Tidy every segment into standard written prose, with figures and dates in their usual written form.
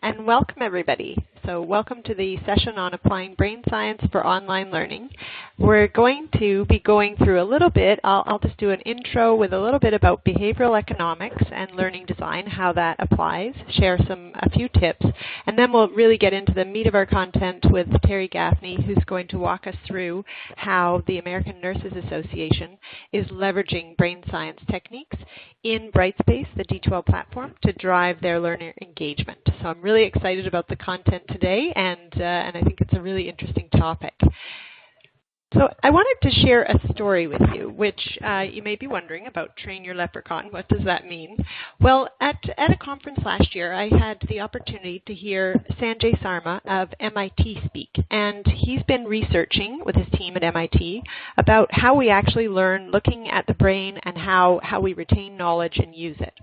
and welcome everybody. So welcome to the session on applying brain science for online learning. We're going to be going through a little bit, I'll just do an intro with a little bit about behavioral economics and learning design, how that applies, share a few tips, and then we'll really get into the meat of our content with Terry Gaffney, who's going to walk us through how the American Nurses Association is leveraging brain science techniques in Brightspace, the D2L platform, to drive their learner engagement. So I'm really excited about the content today, and I think it's a really interesting topic. So I wanted to share a story with you, which you may be wondering about Train Your Leprechaun. What does that mean? Well, at a conference last year, I had the opportunity to hear Sanjay Sarma of MIT speak. And he's been researching with his team at MIT about how we actually learn, looking at the brain and how we retain knowledge and use it.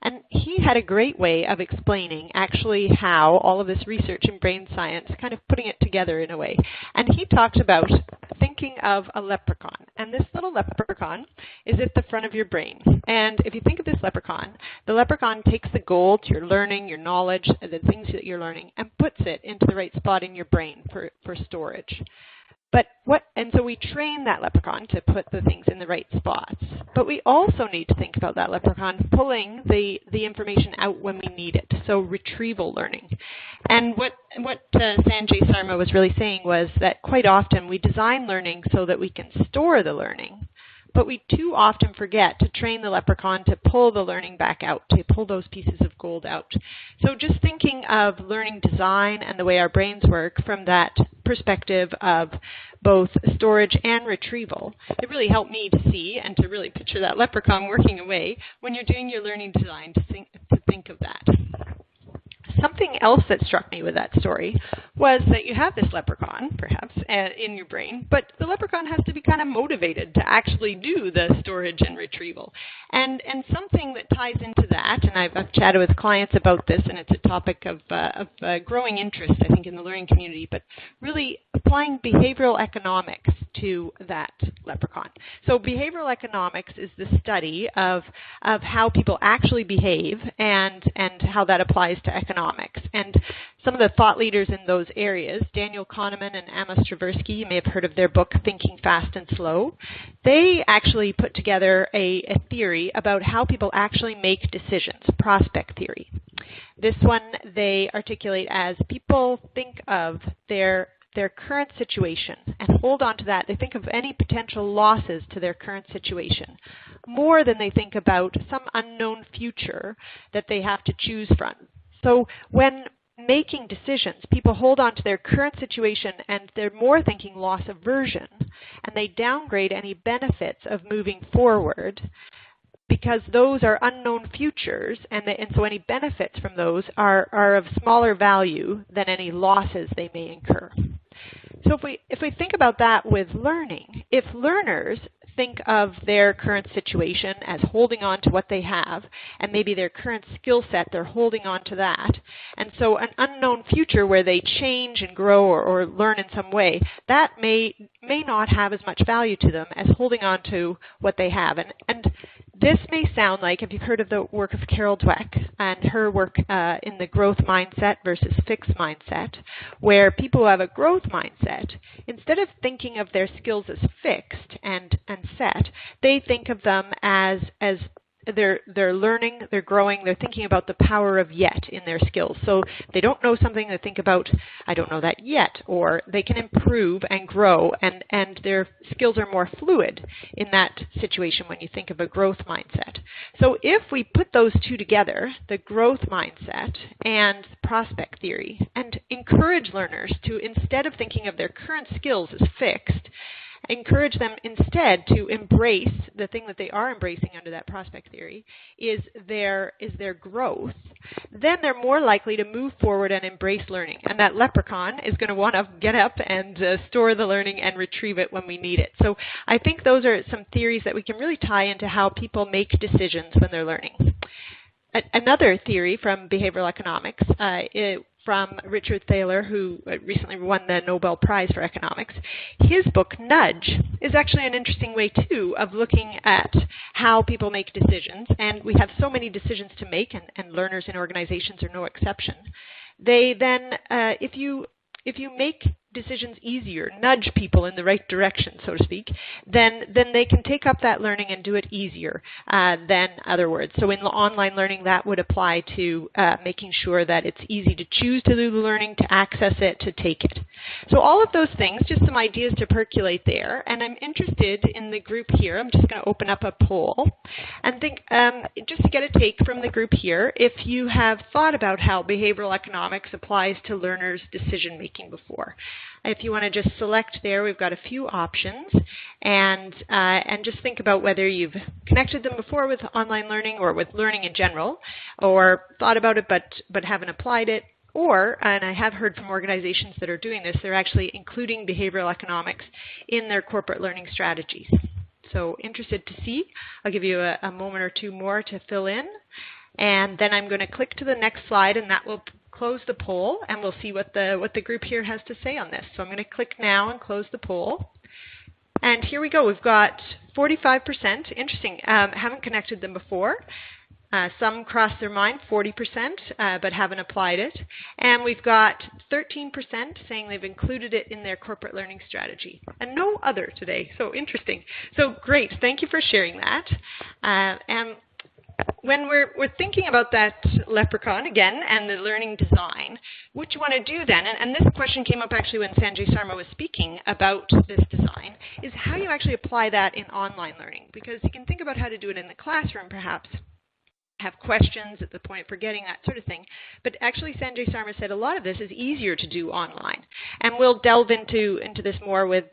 And he had a great way of explaining actually how all of this research in brain science, kind of putting it together in a way. And he talked about thinking of a leprechaun. And this little leprechaun is at the front of your brain. And if you think of this leprechaun, the leprechaun takes the gold, your learning, your knowledge, the things that you're learning, and puts it into the right spot in your brain for storage. And so we train that leprechaun to put the things in the right spots. But we also need to think about that leprechaun pulling the information out when we need it, so retrieval learning. And what Sanjay Sarma was really saying was that quite often we design learning so that we can store the learning, but we too often forget to train the leprechaun to pull the learning back out, to pull those pieces of gold out. So just thinking of learning design and the way our brains work from that perspective of both storage and retrieval, it really helped me to see and to really picture that leprechaun working away when you're doing your learning design, to think of that. Something else that struck me with that story was that you have this leprechaun, perhaps, in your brain, but the leprechaun has to be kind of motivated to actually do the storage and retrieval. And something that ties into that, and I've chatted with clients about this, and it's a topic of growing interest, I think, in the learning community, but really applying behavioral economics to that leprechaun. So behavioral economics is the study of how people actually behave and how that applies to economics. And some of the thought leaders in those areas, Daniel Kahneman and Amos Tversky, you may have heard of their book, Thinking Fast and Slow. They actually put together a theory about how people actually make decisions, prospect theory. This one they articulate as people think of their current situation and hold on to that. They think of any potential losses to their current situation more than they think about some unknown future that they have to choose from. So when making decisions, people hold on to their current situation and they're more thinking loss aversion, and they downgrade any benefits of moving forward because those are unknown futures, and so any benefits from those are of smaller value than any losses they may incur. So if we think about that with learning, if learners think of their current situation as holding on to what they have, and maybe their current skill set, they're holding on to that, and so an unknown future where they change and grow or learn in some way, that may not have as much value to them as holding on to what they have. And this may sound like, if you've heard of the work of Carol Dweck and her work in the growth mindset versus fixed mindset, where people who have a growth mindset, instead of thinking of their skills as fixed and set, they think of them as they're learning, they're growing, they're thinking about the power of yet in their skills. So they don't know something, they think about, I don't know that yet, or they can improve and grow, and their skills are more fluid in that situation when you think of a growth mindset. So if we put those two together, the growth mindset and prospect theory, and encourage learners to, instead of thinking of their current skills as fixed, encourage them instead to embrace the thing that they are embracing under that prospect theory is their growth, then they're more likely to move forward and embrace learning. And that leprechaun is going to want to get up and store the learning and retrieve it when we need it. So I think those are some theories that we can really tie into how people make decisions when they're learning. Another theory from behavioral economics from Richard Thaler, who recently won the Nobel Prize for Economics. His book, Nudge, is actually an interesting way, too, of looking at how people make decisions. And we have so many decisions to make, and learners in organizations are no exception. They then, if you make decisions easier, nudge people in the right direction, so to speak, then they can take up that learning and do it easier than other words. So in online learning, that would apply to making sure that it's easy to choose to do the learning, to access it, to take it. So all of those things, just some ideas to percolate there. And I'm interested in the group here. I'm just going to open up a poll and think, just to get a take from the group here, if you have thought about how behavioral economics applies to learners' decision making before. If you want to just select there, we've got a few options, and just think about whether you've connected them before with online learning or with learning in general, or thought about it but haven't applied it, or, and I have heard from organizations that are doing this, they're actually including behavioral economics in their corporate learning strategies. So interested to see. I'll give you a moment or two more to fill in, and then I'm going to click to the next slide, and that will close the poll, and we'll see what the group here has to say on this. So I'm going to click now and close the poll. And here we go. We've got 45%. Interesting. Haven't connected them before. Some cross their mind, 40%, but haven't applied it. And we've got 13% saying they've included it in their corporate learning strategy. And no other today. So interesting. So great. Thank you for sharing that. And when we're thinking about that leprechaun again and the learning design, what you want to do then, and this question came up actually when Sanjay Sarma was speaking about this design, is how you actually apply that in online learning. Because you can think about how to do it in the classroom perhaps, have questions at the point of forgetting, that sort of thing. But actually Sanjay Sarma said a lot of this is easier to do online. And we'll delve into this more with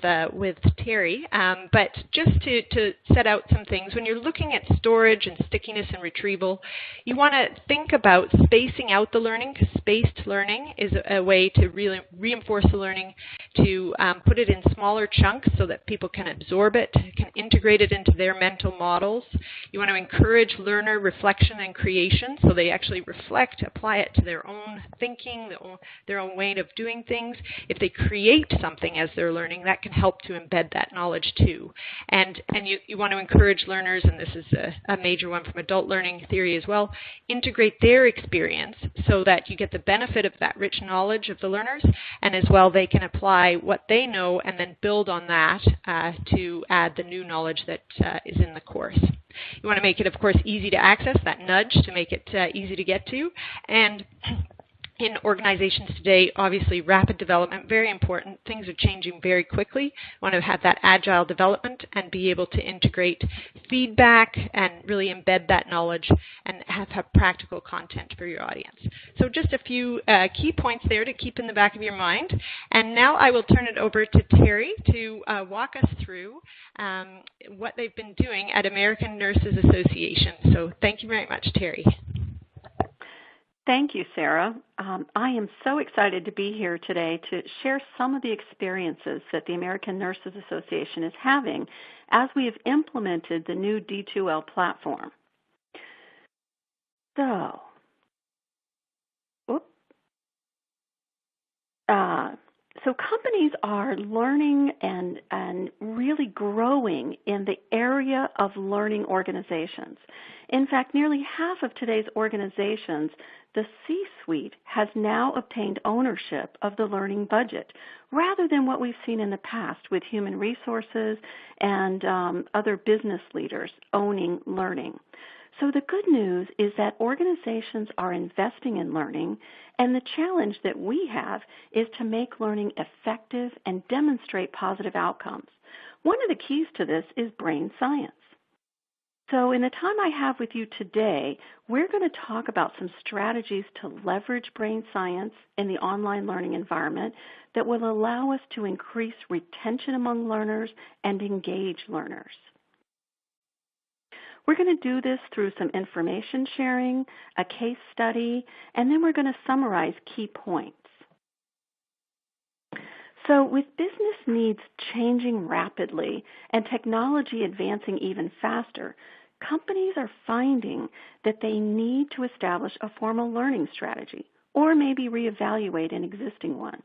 Terry. But just to set out some things, when you're looking at storage and stickiness and retrieval, you want to think about spacing out the learning, because spaced learning is a way to really reinforce the learning, to put it in smaller chunks so that people can absorb it, can integrate it into their mental models. You want to encourage learner reflection and creation, so they actually reflect, apply it to their own thinking, their own way of doing things. If they create something as they're learning, that can help to embed that knowledge too. And you want to encourage learners, and this is a major one from adult learning theory as well, integrate their experience so that you get the benefit of that rich knowledge of the learners, and as well they can apply what they know and then build on that to add the new knowledge that is in the course. You want to make it, of course, easy to access, that nudge to make it easy to get to. And in organizations today, obviously rapid development, very important. Things are changing very quickly. You want to have that agile development and be able to integrate feedback and really embed that knowledge and have practical content for your audience. So just a few key points there to keep in the back of your mind. And now I will turn it over to Terry to walk us through what they've been doing at American Nurses Association. So thank you very much, Terry. Thank you, Sarah. I am so excited to be here today to share some of the experiences that the American Nurses Association is having as we have implemented the new D2L platform. So companies are learning and really growing in the area of learning organizations. In fact, nearly half of today's organizations, the C-suite has now obtained ownership of the learning budget, rather than what we've seen in the past with human resources and other business leaders owning learning. So the good news is that organizations are investing in learning, and the challenge that we have is to make learning effective and demonstrate positive outcomes. One of the keys to this is brain science. So in the time I have with you today, we're going to talk about some strategies to leverage brain science in the online learning environment that will allow us to increase retention among learners and engage learners. We're going to do this through some information sharing, a case study, and then we're going to summarize key points. So with business needs changing rapidly and technology advancing even faster, companies are finding that they need to establish a formal learning strategy, or maybe reevaluate an existing one.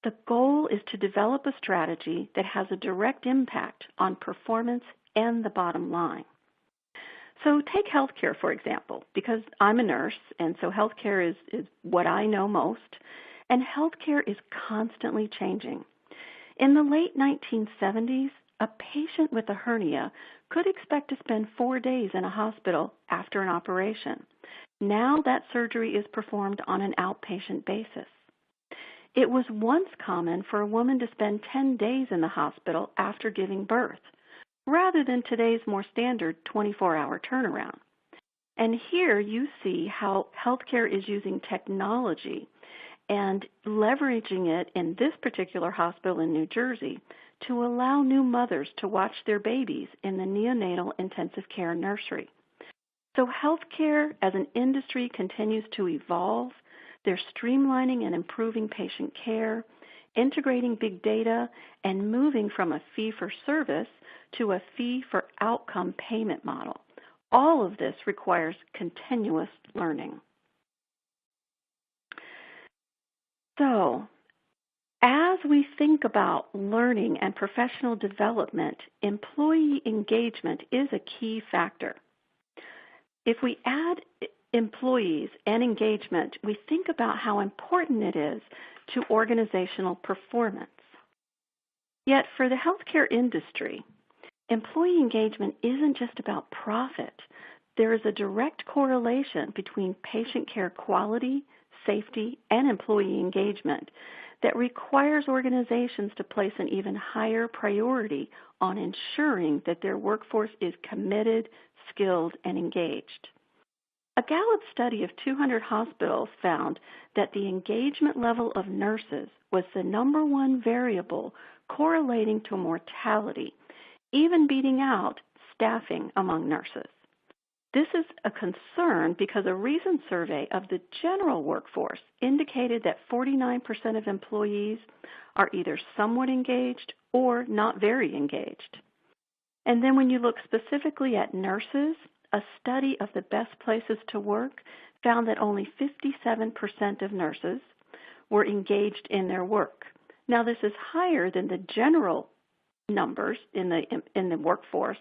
The goal is to develop a strategy that has a direct impact on performance and the bottom line. So take healthcare, for example, because I'm a nurse, and so healthcare is what I know most, and healthcare is constantly changing. In the late 1970s, a patient with a hernia could expect to spend 4 days in a hospital after an operation. Now that surgery is performed on an outpatient basis. It was once common for a woman to spend 10 days in the hospital after giving birth, rather than today's more standard 24-hour turnaround. And here you see how healthcare is using technology and leveraging it in this particular hospital in New Jersey to allow new mothers to watch their babies in the neonatal intensive care nursery. So healthcare as an industry continues to evolve. They're streamlining and improving patient care, integrating big data, and moving from a fee-for-service to a fee-for-outcome payment model. All of this requires continuous learning. So, as we think about learning and professional development, employee engagement is a key factor. If we add employees and engagement, we think about how important it is to organizational performance. Yet for the healthcare industry, employee engagement isn't just about profit. There is a direct correlation between patient care quality, safety, and employee engagement that requires organizations to place an even higher priority on ensuring that their workforce is committed, skilled, and engaged. A Gallup study of 200 hospitals found that the engagement level of nurses was the number one variable correlating to mortality, even beating out staffing among nurses. This is a concern because a recent survey of the general workforce indicated that 49% of employees are either somewhat engaged or not very engaged. And then when you look specifically at nurses, a study of the best places to work found that only 57% of nurses were engaged in their work. Now, this is higher than the general numbers in the workforce,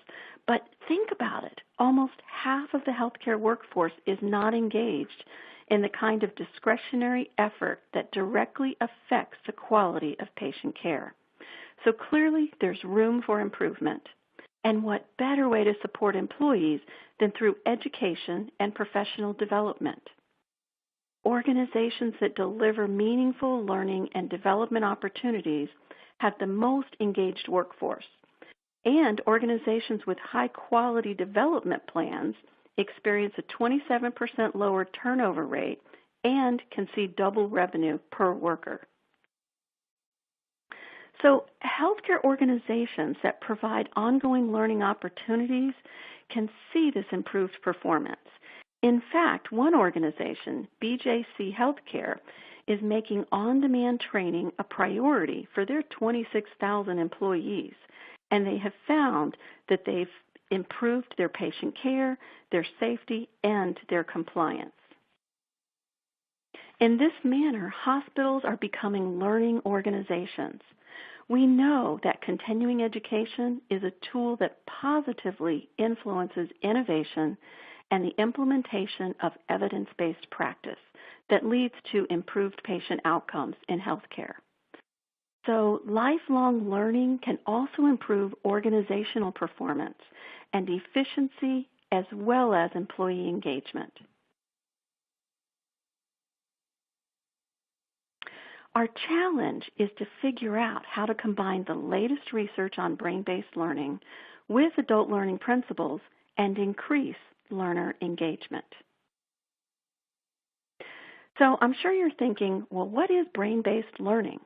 but think about it. Almost half of the healthcare workforce is not engaged in the kind of discretionary effort that directly affects the quality of patient care. So clearly, there's room for improvement. And what better way to support employees than through education and professional development? Organizations that deliver meaningful learning and development opportunities have the most engaged workforce. And organizations with high-quality development plans experience a 27% lower turnover rate and can see double revenue per worker. So healthcare organizations that provide ongoing learning opportunities can see this improved performance. In fact, one organization, BJC Healthcare, is making on-demand training a priority for their 26,000 employees, and they have found that they've improved their patient care, their safety, and their compliance. In this manner, hospitals are becoming learning organizations. We know that continuing education is a tool that positively influences innovation and the implementation of evidence-based practice that leads to improved patient outcomes in healthcare. So lifelong learning can also improve organizational performance and efficiency as well as employee engagement. Our challenge is to figure out how to combine the latest research on brain-based learning with adult learning principles and increase learner engagement. So I'm sure you're thinking, well, what is brain-based learning?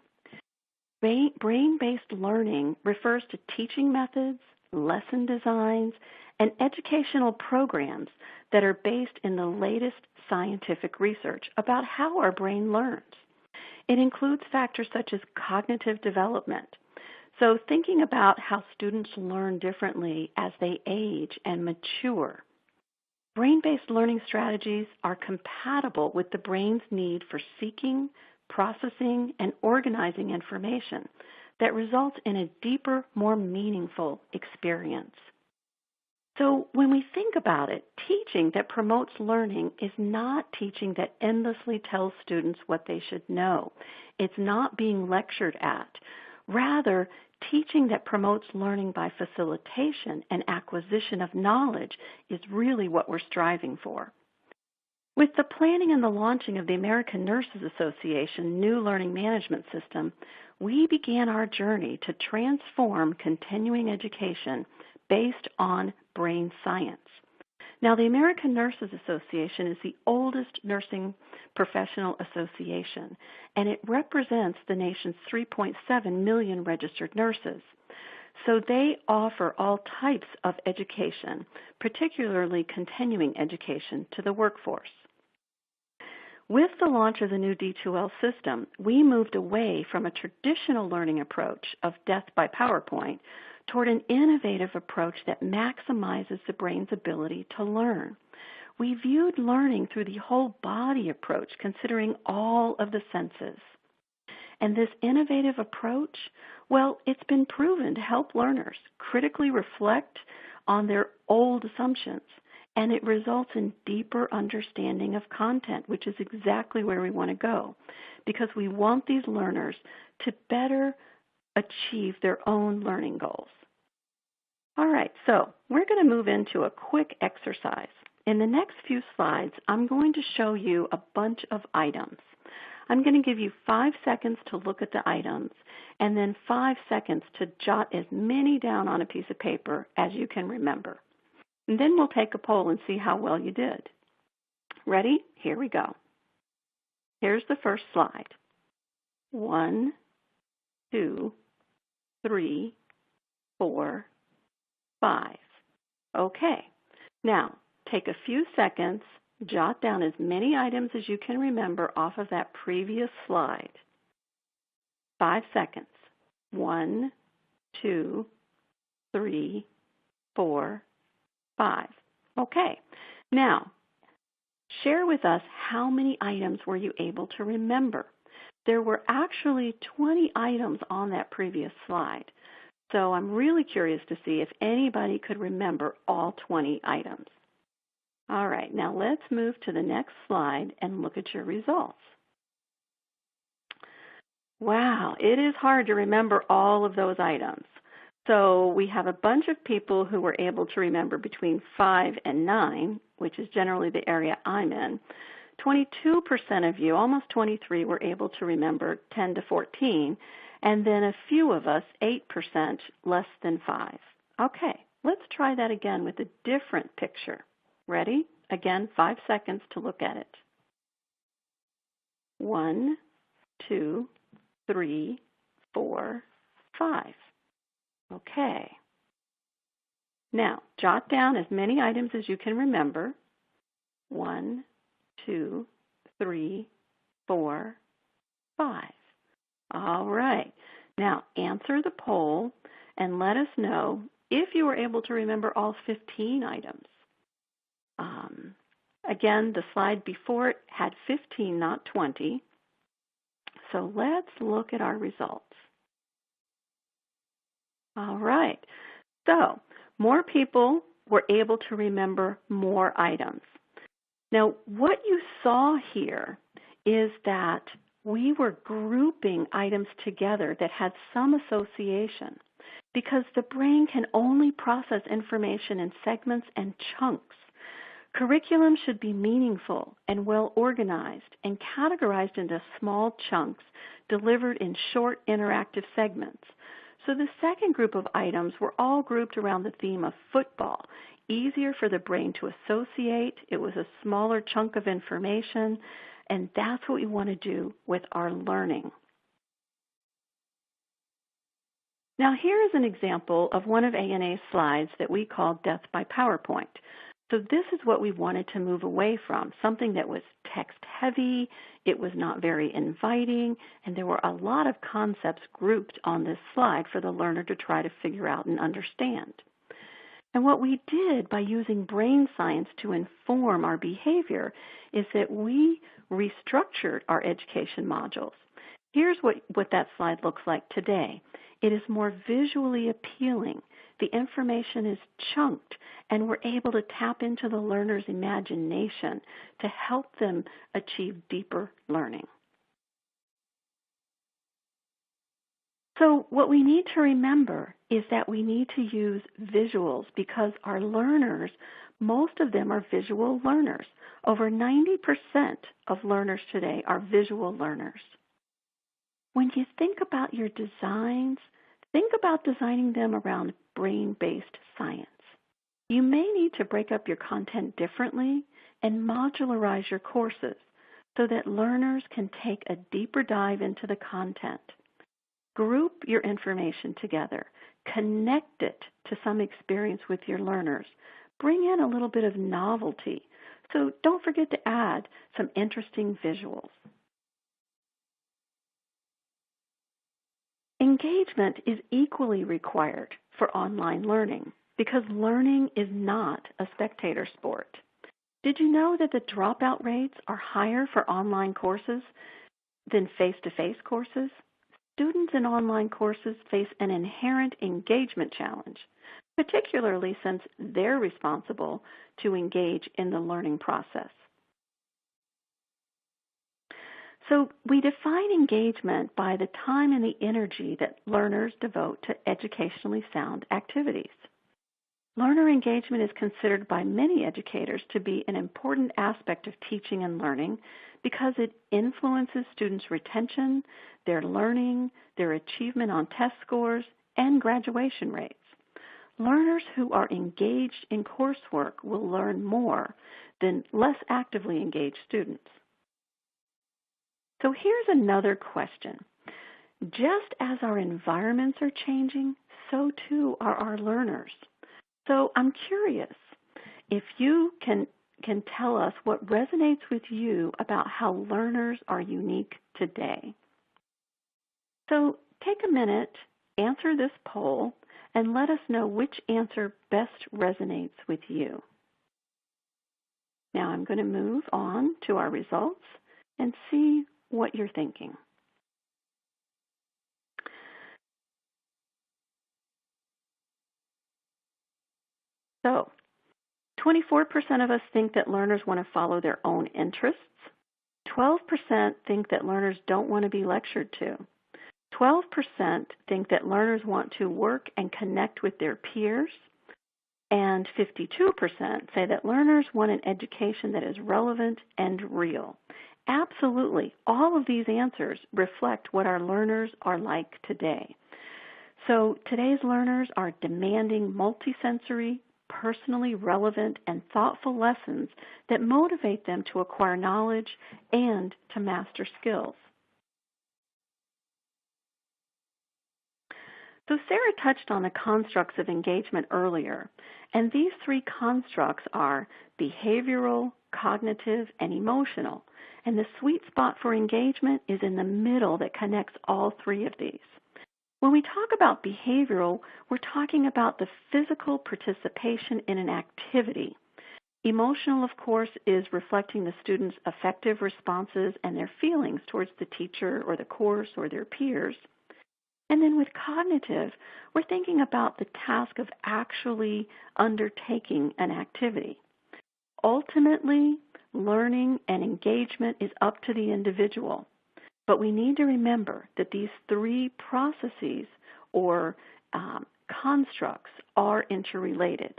Brain-based learning refers to teaching methods, lesson designs, and educational programs that are based in the latest scientific research about how our brain learns. It includes factors such as cognitive development. So thinking about how students learn differently as they age and mature. Brain-based learning strategies are compatible with the brain's need for seeking, processing, and organizing information that results in a deeper, more meaningful experience. So when we think about it, teaching that promotes learning is not teaching that endlessly tells students what they should know. It's not being lectured at. Rather, teaching that promotes learning by facilitation and acquisition of knowledge is really what we're striving for. With the planning and the launching of the American Nurses Association new learning management system, we began our journey to transform continuing education based on brain science. Now, the American Nurses Association is the oldest nursing professional association, and it represents the nation's 3.7 million registered nurses. So they offer all types of education, particularly continuing education, to the workforce. With the launch of the new D2L system, we moved away from a traditional learning approach of death by PowerPoint toward an innovative approach that maximizes the brain's ability to learn. We viewed learning through the whole body approach, considering all of the senses. And this innovative approach, well, it's been proven to help learners critically reflect on their old assumptions, and it results in deeper understanding of content, which is exactly where we want to go, because we want these learners to better achieve their own learning goals. All right, so we're going to move into a quick exercise. In the next few slides, I'm going to show you a bunch of items. I'm going to give you 5 seconds to look at the items and then 5 seconds to jot as many down on a piece of paper as you can remember. And then we'll take a poll and see how well you did. Ready? Here we go. Here's the first slide. 1, 2, 3, 4, 5. Okay. Now, take a few seconds, jot down as many items as you can remember off of that previous slide. 5 seconds. 1, 2, 3, 4, 5. Okay. Now, share with us how many items were you able to remember. There were actually 20 items on that previous slide. So I'm really curious to see if anybody could remember all 20 items. All right, now let's move to the next slide and look at your results. Wow, it is hard to remember all of those items. So we have a bunch of people who were able to remember between 5 and 9, which is generally the area I'm in. 22% of you, almost 23, were able to remember 10 to 14, and then a few of us, 8%, less than 5. Okay, let's try that again with a different picture. Ready? Again, 5 seconds to look at it. 1, 2, 3, 4, 5. Okay. Now, jot down as many items as you can remember. 1, 2, 3, 4, 5. All right. Now, answer the poll and let us know if you were able to remember all 15 items. Again, the slide before it had 15, not 20. So let's look at our results. All right. So more people were able to remember more items. Now, what you saw here is that we were grouping items together that had some association because the brain can only process information in segments and chunks. Curriculum should be meaningful and well organized and categorized into small chunks delivered in short interactive segments. So the second group of items were all grouped around the theme of football. Easier for the brain to associate. It was a smaller chunk of information, and that's what we want to do with our learning. Now here is an example of one of ANA's slides that we call Death by PowerPoint. So this is what we wanted to move away from, something that was text heavy, it was not very inviting, and there were a lot of concepts grouped on this slide for the learner to try to figure out and understand. And what we did by using brain science to inform our behavior is that we restructured our education modules. Here's what that slide looks like today. It is more visually appealing. The information is chunked, and we're able to tap into the learner's imagination to help them achieve deeper learning. So what we need to remember is that we need to use visuals because our learners, most of them are visual learners. Over 90% of learners today are visual learners. When you think about your designs, think about designing them around brain-based science. You may need to break up your content differently and modularize your courses so that learners can take a deeper dive into the content. Group your information together. Connect it to some experience with your learners. Bring in a little bit of novelty. So don't forget to add some interesting visuals. Engagement is equally required for online learning because learning is not a spectator sport. Did you know that the dropout rates are higher for online courses than face-to-face courses? Students in online courses face an inherent engagement challenge, particularly since they're responsible to engage in the learning process. So we define engagement by the time and the energy that learners devote to educationally sound activities. Learner engagement is considered by many educators to be an important aspect of teaching and learning because it influences students' retention, their learning, their achievement on test scores, and graduation rates. Learners who are engaged in coursework will learn more than less actively engaged students. So here's another question. Just as our environments are changing, so too are our learners. So I'm curious if you can tell us what resonates with you about how learners are unique today. So take a minute, answer this poll, and let us know which answer best resonates with you. Now I'm going to move on to our results and see what you're thinking. So 24% of us think that learners want to follow their own interests. 12% think that learners don't want to be lectured to. 12% think that learners want to work and connect with their peers. And 52% say that learners want an education that is relevant and real. Absolutely, all of these answers reflect what our learners are like today. So today's learners are demanding multisensory, personally relevant, and thoughtful lessons that motivate them to acquire knowledge and to master skills. So Sarah touched on the constructs of engagement earlier, and these three constructs are behavioral, cognitive, and emotional. And the sweet spot for engagement is in the middle that connects all three of these. When we talk about behavioral, we're talking about the physical participation in an activity. Emotional, of course, is reflecting the student's affective responses and their feelings towards the teacher or the course or their peers. And then with cognitive, we're thinking about the task of actually undertaking an activity. Ultimately, learning and engagement is up to the individual. But we need to remember that these three processes or constructs are interrelated.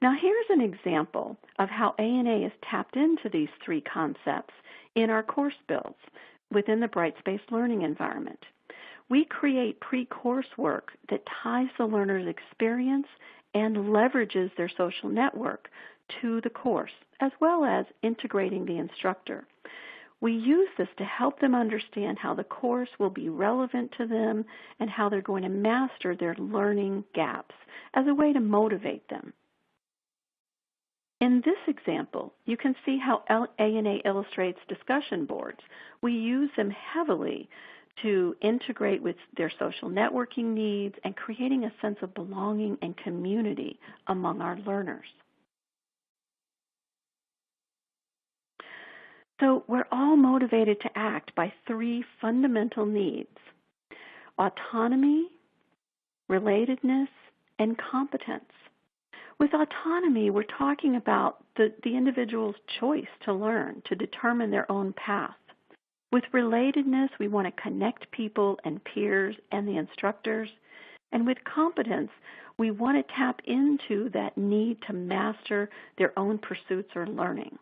Now here's an example of how ANA has tapped into these three concepts in our course builds within the Brightspace learning environment. We create pre-course work that ties the learner's experience and leverages their social network to the course, as well as integrating the instructor. We use this to help them understand how the course will be relevant to them and how they're going to master their learning gaps as a way to motivate them. In this example, you can see how ANA illustrates discussion boards. We use them heavily to integrate with their social networking needs and creating a sense of belonging and community among our learners. So we're all motivated to act by three fundamental needs: autonomy, relatedness, and competence. With autonomy, we're talking about the individual's choice to learn, to determine their own path. With relatedness, we want to connect people and peers and the instructors. And with competence, we want to tap into that need to master their own pursuits or learning.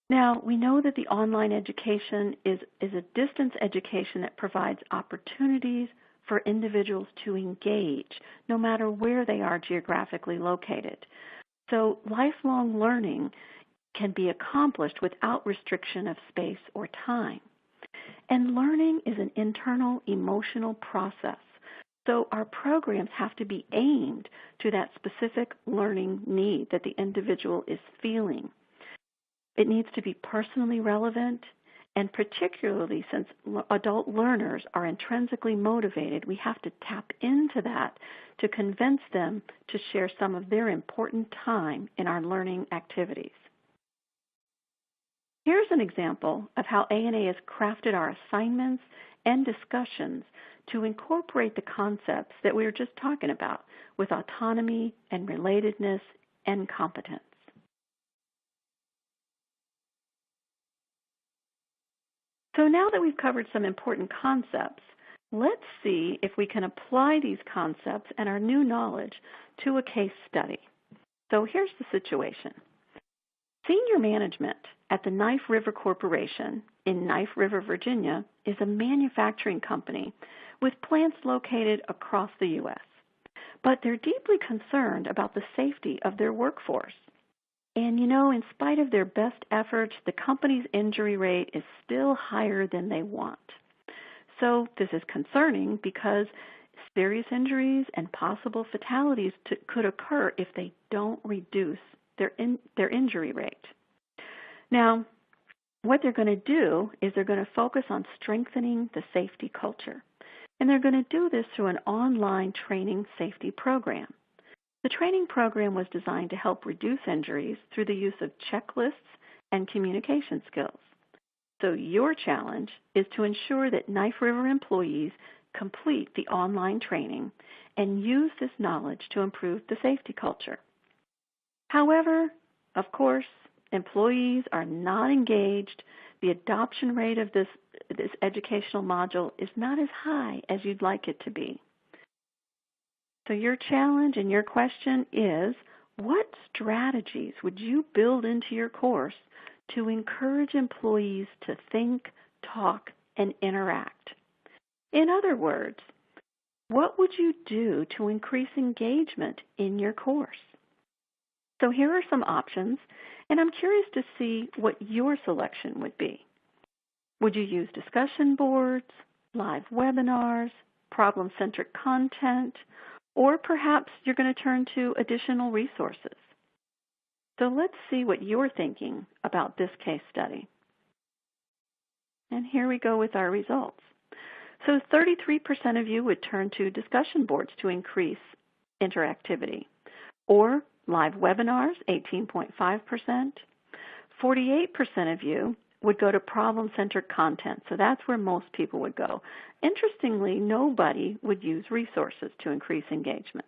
Now, we know that the online education is a distance education that provides opportunities for individuals to engage, no matter where they are geographically located. So lifelong learning can be accomplished without restriction of space or time. And learning is an internal emotional process. So our programs have to be aimed to that specific learning need that the individual is feeling. It needs to be personally relevant, and particularly since adult learners are intrinsically motivated, we have to tap into that to convince them to share some of their important time in our learning activities. Here's an example of how ANA has crafted our assignments and discussions to incorporate the concepts that we were just talking about with autonomy and relatedness and competence. So now that we've covered some important concepts, let's see if we can apply these concepts and our new knowledge to a case study. So here's the situation. Senior management at the Knife River Corporation in Knife River, Virginia, is a manufacturing company with plants located across the U.S. But they're deeply concerned about the safety of their workforce. And in spite of their best efforts, the company's injury rate is still higher than they want. So this is concerning because serious injuries and possible fatalities could occur if they don't reduce their injury rate. Now, what they're going to do is they're going to focus on strengthening the safety culture. And they're going to do this through an online training safety program. The training program was designed to help reduce injuries through the use of checklists and communication skills. So your challenge is to ensure that Knife River employees complete the online training and use this knowledge to improve the safety culture. However, of course, employees are not engaged. The adoption rate of this educational module is not as high as you'd like it to be. So your challenge and your question is, what strategies would you build into your course to encourage employees to think, talk, and interact? In other words, what would you do to increase engagement in your course? So here are some options, and I'm curious to see what your selection would be. Would you use discussion boards, live webinars, problem-centric content, or perhaps you're going to turn to additional resources? So let's see what you're thinking about this case study. And here we go with our results. So 33% of you would turn to discussion boards to increase interactivity, or live webinars, 18.5%. 48% of you would go to problem-centered content. So that's where most people would go. Interestingly, nobody would use resources to increase engagement.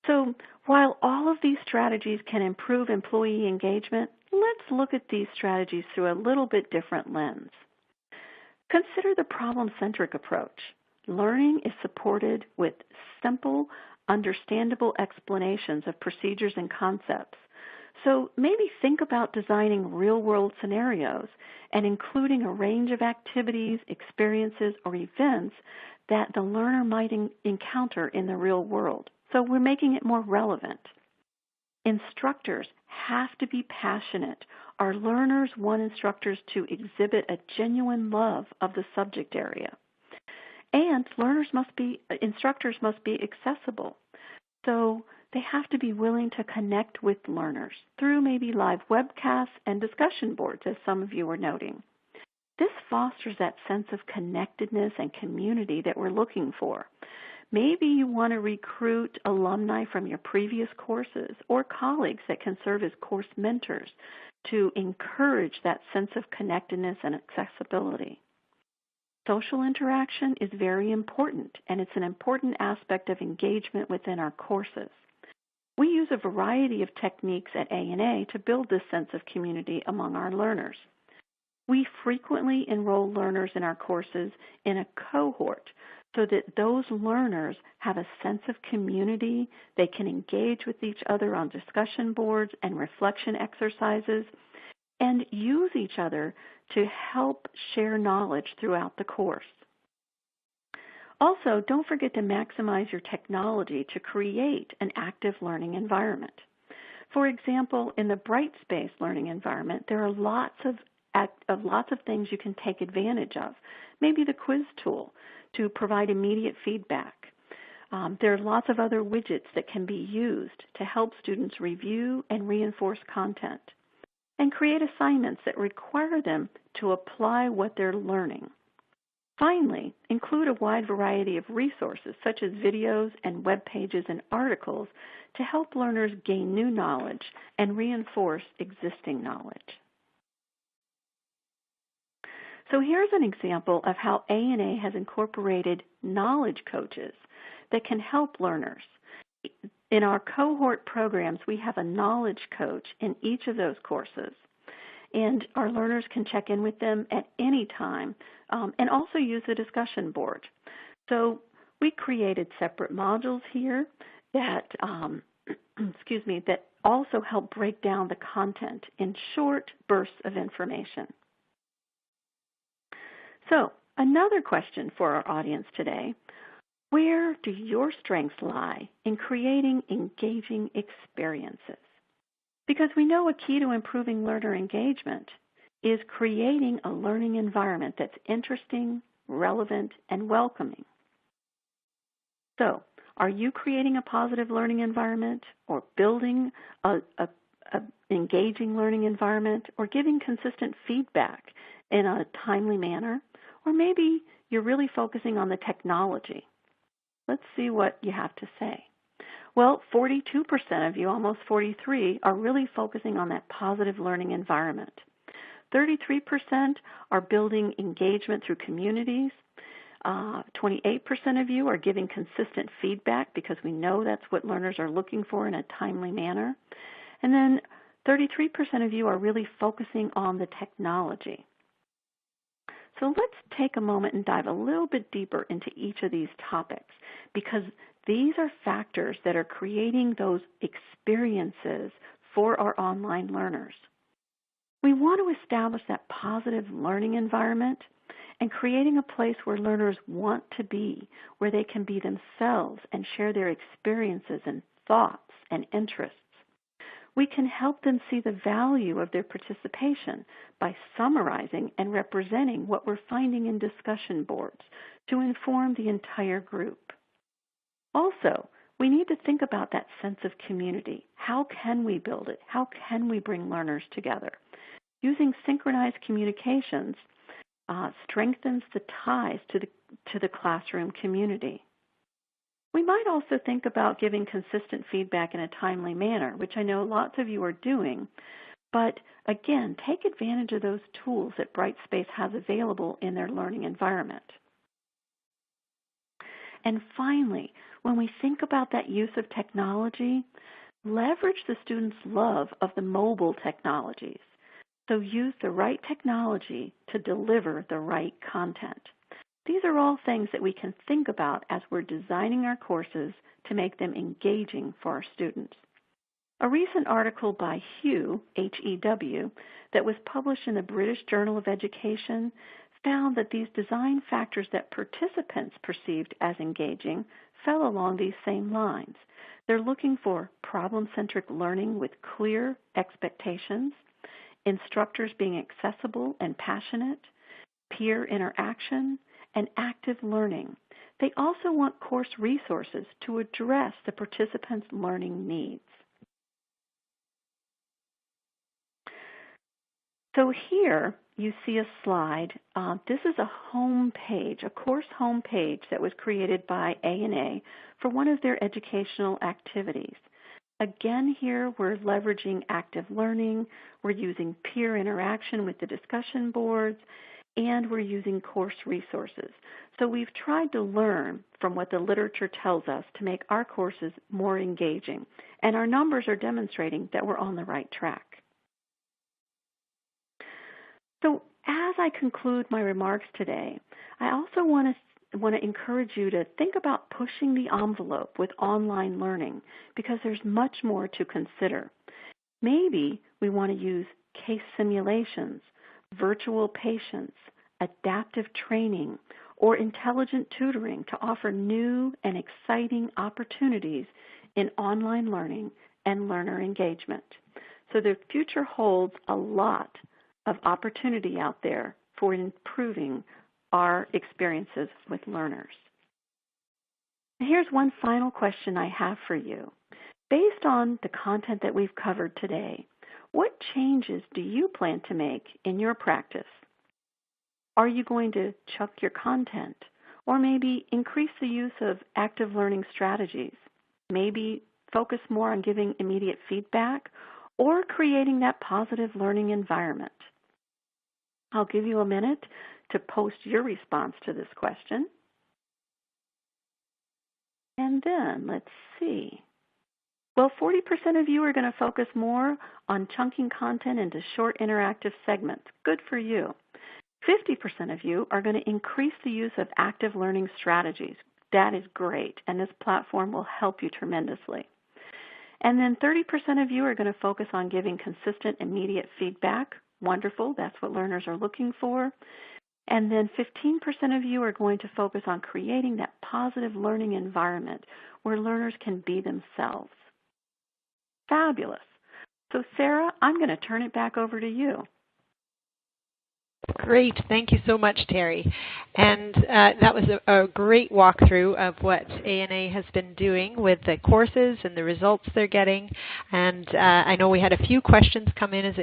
So while all of these strategies can improve employee engagement, let's look at these strategies through a little bit different lens. Consider the problem-centric approach. Learning is supported with simple, understandable explanations of procedures and concepts. So maybe think about designing real-world scenarios and including a range of activities, experiences, or events that the learner might encounter in the real world. So we're making it more relevant. Instructors have to be passionate. Our learners want instructors to exhibit a genuine love of the subject area. And instructors must be accessible. So they have to be willing to connect with learners through maybe live webcasts and discussion boards, as some of you are noting. This fosters that sense of connectedness and community that we're looking for. Maybe you want to recruit alumni from your previous courses or colleagues that can serve as course mentors to encourage that sense of connectedness and accessibility. Social interaction is very important, and it's an important aspect of engagement within our courses. We use a variety of techniques at ANA to build this sense of community among our learners. We frequently enroll learners in our courses in a cohort so that those learners have a sense of community. They can engage with each other on discussion boards and reflection exercises and use each other to help share knowledge throughout the course. Also, don't forget to maximize your technology to create an active learning environment. For example, in the Brightspace learning environment, there are lots of things you can take advantage of. Maybe the quiz tool to provide immediate feedback. There are lots of other widgets that can be used to help students review and reinforce content, and create assignments that require them to apply what they're learning. Finally, include a wide variety of resources such as videos and web pages and articles to help learners gain new knowledge and reinforce existing knowledge. So here's an example of how ANA has incorporated knowledge coaches that can help learners. In our cohort programs, we have a knowledge coach in each of those courses, and our learners can check in with them at any time and also use the discussion board. So we created separate modules here that, that also help break down the content in short bursts of information. So another question for our audience today: where do your strengths lie in creating engaging experiences? Because we know a key to improving learner engagement is creating a learning environment that's interesting, relevant, and welcoming. So, are you creating a positive learning environment, or building an engaging learning environment, or giving consistent feedback in a timely manner? Or maybe you're really focusing on the technology. Let's see what you have to say. Well, 42% of you, almost 43%, are really focusing on that positive learning environment. 33% are building engagement through communities. 28% of you are giving consistent feedback because we know that's what learners are looking for in a timely manner. And then 33% of you are really focusing on the technology. So let's take a moment and dive a little bit deeper into each of these topics, because these are factors that are creating those experiences for our online learners. We want to establish that positive learning environment and creating a place where learners want to be, where they can be themselves and share their experiences and thoughts and interests. We can help them see the value of their participation by summarizing and representing what we're finding in discussion boards to inform the entire group. Also, we need to think about that sense of community. How can we build it? How can we bring learners together? Using synchronized communications strengthens the ties to the classroom community. We might also think about giving consistent feedback in a timely manner, which I know lots of you are doing. But again, take advantage of those tools that Brightspace has available in their learning environment. And finally, when we think about that use of technology, leverage the students' love of the mobile technologies. So use the right technology to deliver the right content. These are all things that we can think about as we're designing our courses to make them engaging for our students. A recent article by Hew, H-E-W, that was published in the British Journal of Education found that these design factors that participants perceived as engaging fell along these same lines. They're looking for problem-centric learning with clear expectations, instructors being accessible and passionate, peer interaction, and active learning. They also want course resources to address the participants' learning needs. So here you see a slide. This is a home page, a course home page that was created by ANA for one of their educational activities. Again, here we're leveraging active learning, we're using peer interaction with the discussion boards, and we're using course resources. So we've tried to learn from what the literature tells us to make our courses more engaging, and our numbers are demonstrating that we're on the right track. So as I conclude my remarks today, I also want to encourage you to think about pushing the envelope with online learning because there's much more to consider. Maybe we want to use case simulations, virtual patients, adaptive training, or intelligent tutoring to offer new and exciting opportunities in online learning and learner engagement. So the future holds a lot of opportunity out there for improving our experiences with learners. And here's one final question I have for you. Based on the content that we've covered today, what changes do you plan to make in your practice? Are you going to chunk your content, or maybe increase the use of active learning strategies? Maybe focus more on giving immediate feedback or creating that positive learning environment? I'll give you a minute to post your response to this question. And then, let's see. Well, 40% of you are going to focus more on chunking content into short interactive segments. Good for you. 50% of you are going to increase the use of active learning strategies. That is great, and this platform will help you tremendously. And then 30% of you are going to focus on giving consistent, immediate feedback. Wonderful, that's what learners are looking for. And then 15% of you are going to focus on creating that positive learning environment where learners can be themselves. Fabulous. So Sarah, I'm going to turn it back over to you. Great. Thank you so much, Terry. And that was a great walkthrough of what ANA has been doing with the courses and the results they're getting. And I know we had a few questions come in as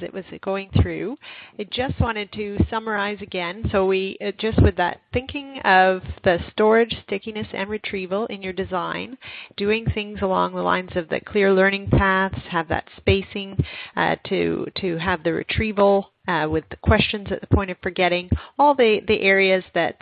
it was going through. I just wanted to summarize again. So we just with that thinking of the storage, stickiness, and retrieval in your design, doing things along the lines of the clear learning paths, have that spacing to have the retrieval. With the questions at the point of forgetting, all the areas that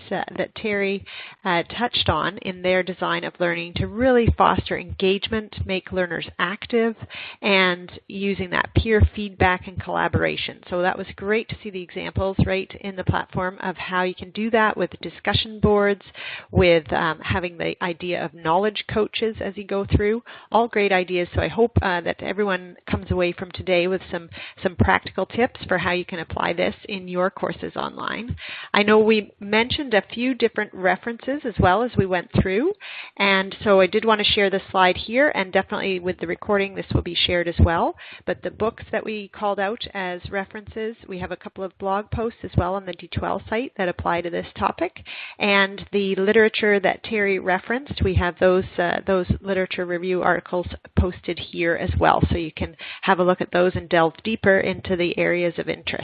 Terry touched on in their design of learning to really foster engagement, make learners active, and using that peer feedback and collaboration. So that was great to see the examples right in the platform of how you can do that with discussion boards, with having the idea of knowledge coaches as you go through. All great ideas. So I hope that everyone comes away from today with some practical tips for how you can apply this in your courses online. I know we mentioned a few different references as well as we went through, and so I did want to share this slide here, and definitely with the recording this will be shared as well. But the books that we called out as references, we have a couple of blog posts as well on the D2L site that apply to this topic, and the literature that Terry referenced, we have those literature review articles posted here as well, so you can have a look at those and delve deeper into the areas of interest.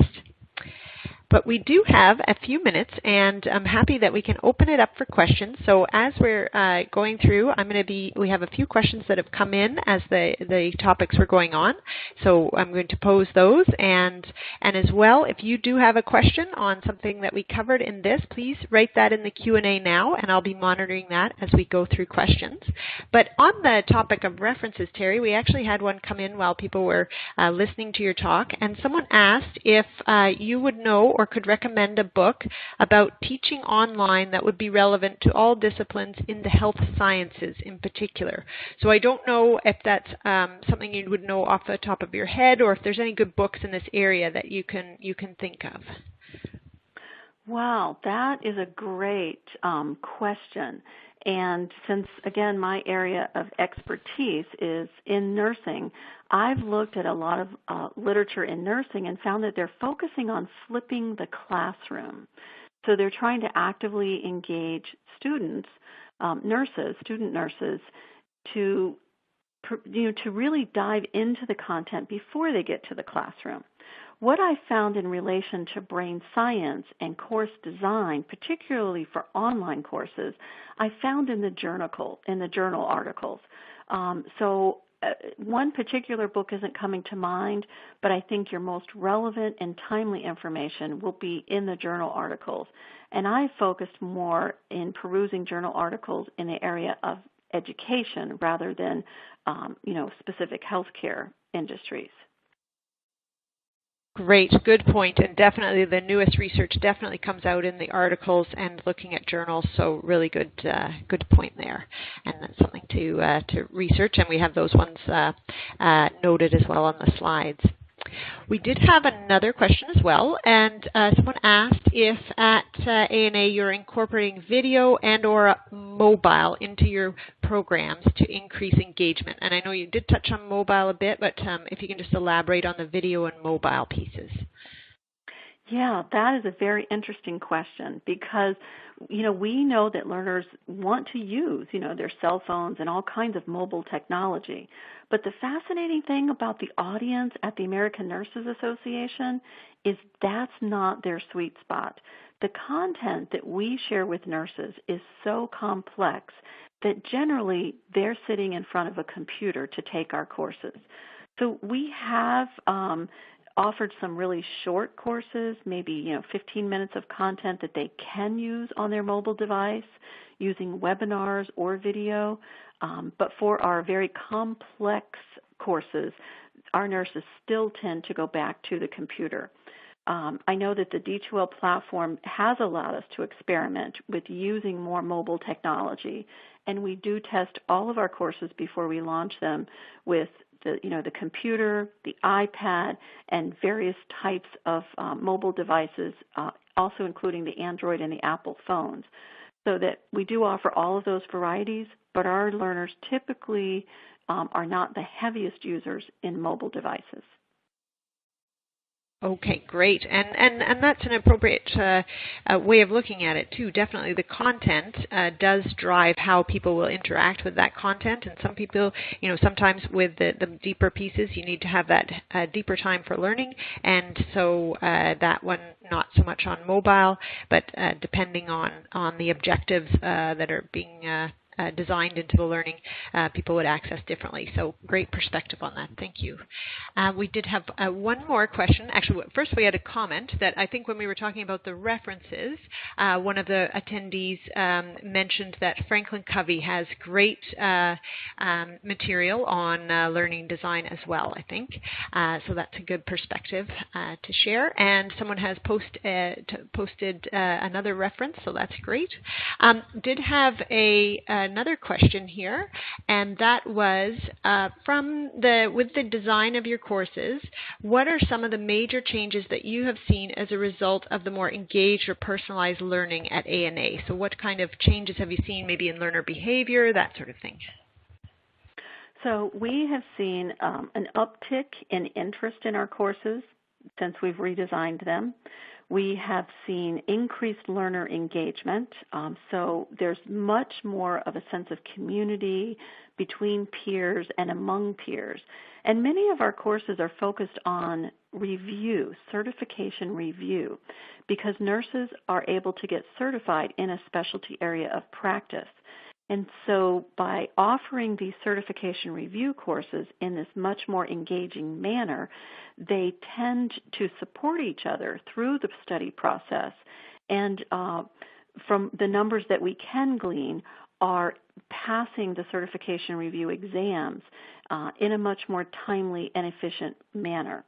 But we do have a few minutes, and I'm happy that we can open it up for questions. So as we're going through, we have a few questions that have come in as the topics were going on. So I'm going to pose those, and as well, if you do have a question on something that we covered in this, please write that in the Q&A now, and I'll be monitoring that as we go through questions. But on the topic of references, Terry, we actually had one come in while people were listening to your talk, and someone asked if you would know or could recommend a book about teaching online that would be relevant to all disciplines in the health sciences in particular. So I don't know if that's something you would know off the top of your head, or if there's any good books in this area that you can think of. Wow, that is a great question. And since, again, my area of expertise is in nursing, I've looked at a lot of literature in nursing and found that they're focusing on flipping the classroom. So they're trying to actively engage students, student nurses, to to really dive into the content before they get to the classroom. What I found in relation to brain science and course design, particularly for online courses, I found in the journal articles. One particular book isn't coming to mind, but I think your most relevant and timely information will be in the journal articles. And I focused more in perusing journal articles in the area of education rather than, specific healthcare industries. Great, good point, and definitely the newest research definitely comes out in the articles and looking at journals. So really good point there, and that's something to research. And we have those ones noted as well on the slides. We did have another question as well, and someone asked if at ANA you're incorporating video and or mobile into your programs to increase engagement. And I know you did touch on mobile a bit, but if you can just elaborate on the video and mobile pieces. Yeah, that is a very interesting question because, we know that learners want to use, their cell phones and all kinds of mobile technology. But the fascinating thing about the audience at the American Nurses Association is that's not their sweet spot. The content that we share with nurses is so complex that generally they're sitting in front of a computer to take our courses. So we have offered some really short courses, maybe 15 minutes of content that they can use on their mobile device using webinars or video. But for our very complex courses, our nurses still tend to go back to the computer. I know that the D2L platform has allowed us to experiment with using more mobile technology, and we do test all of our courses before we launch them with the computer, the iPad, and various types of mobile devices, also including the Android and the Apple phones, so that we do offer all of those varieties, but our learners typically are not the heaviest users in mobile devices. Okay, great. And that's an appropriate way of looking at it, too. Definitely the content does drive how people will interact with that content. And some people, sometimes with the deeper pieces, you need to have that deeper time for learning. And so that one, not so much on mobile, but depending on the objectives that are being designed into the learning, people would access differently. So great perspective on that. Thank you. We did have one more question. Actually, first we had a comment that I think when we were talking about the references, one of the attendees mentioned that Franklin Covey has great material on learning design as well, I think. So that's a good perspective to share. And someone has posted another reference, so that's great. Did have another question here, and that was with the design of your courses, what are some of the major changes that you have seen as a result of the more engaged or personalized learning at ANA? So what kind of changes have you seen maybe in learner behavior, that sort of thing? So we have seen an uptick in interest in our courses since we've redesigned them. We have seen increased learner engagement, so there's much more of a sense of community between peers and among peers. And many of our courses are focused on review, certification review, because nurses are able to get certified in a specialty area of practice. And so by offering these certification review courses in this much more engaging manner, they tend to support each other through the study process. And from the numbers that we can glean, are passing the certification review exams in a much more timely and efficient manner.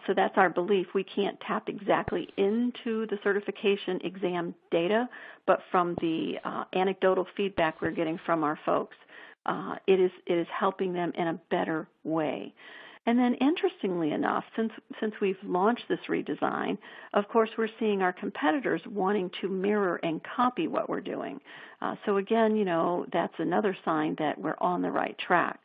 So that's our belief. We can't tap exactly into the certification exam data, but from the anecdotal feedback we're getting from our folks, it is helping them in a better way. And then interestingly enough, since we've launched this redesign, of course we're seeing our competitors wanting to mirror and copy what we're doing. So again, that's another sign that we're on the right track.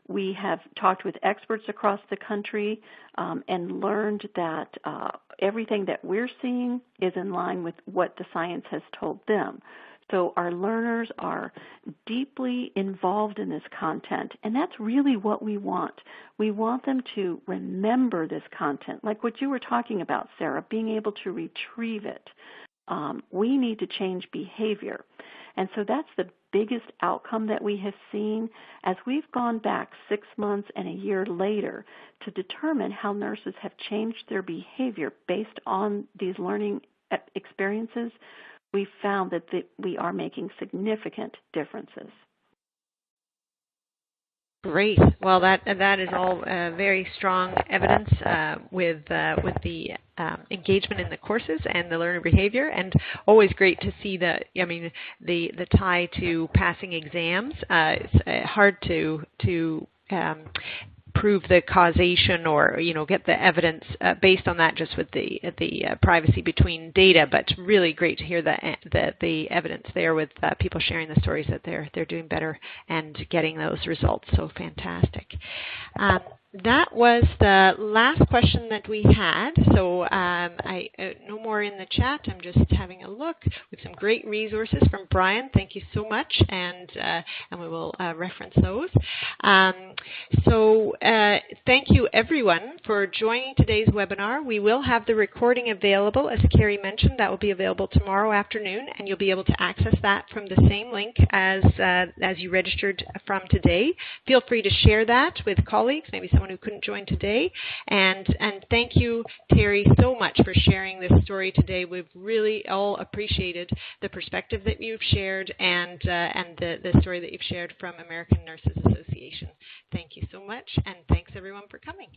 We have talked with experts across the country and learned that everything that we're seeing is in line with what the science has told them. So our learners are deeply involved in this content, and that's really what we want. We want them to remember this content, like what you were talking about, Sarah, being able to retrieve it. We need to change behavior. And so that's the biggest outcome that we have seen as we've gone back 6 months and a year later to determine how nurses have changed their behavior based on these learning experiences. We found that we are making significant differences. Great. Well, that is all very strong evidence with the engagement in the courses and the learner behavior, and always great to see the tie to passing exams. It's hard to prove the causation or get the evidence based on that just with the privacy between data, but really great to hear the evidence there with people sharing the stories that they're doing better and getting those results. So fantastic. That was the last question that we had. So no more in the chat. I'm just having a look with some great resources from Brian. Thank you so much, and we will reference those. So thank you everyone for joining today's webinar. We will have the recording available, as Carrie mentioned. That will be available tomorrow afternoon, and you'll be able to access that from the same link as you registered from today. Feel free to share that with colleagues, maybe someone who couldn't join today. And thank you, Terry, so much for sharing this story today. We've really all appreciated the perspective that you've shared and the story that you've shared from American Nurses Association. Thank you so much, and thanks everyone for coming.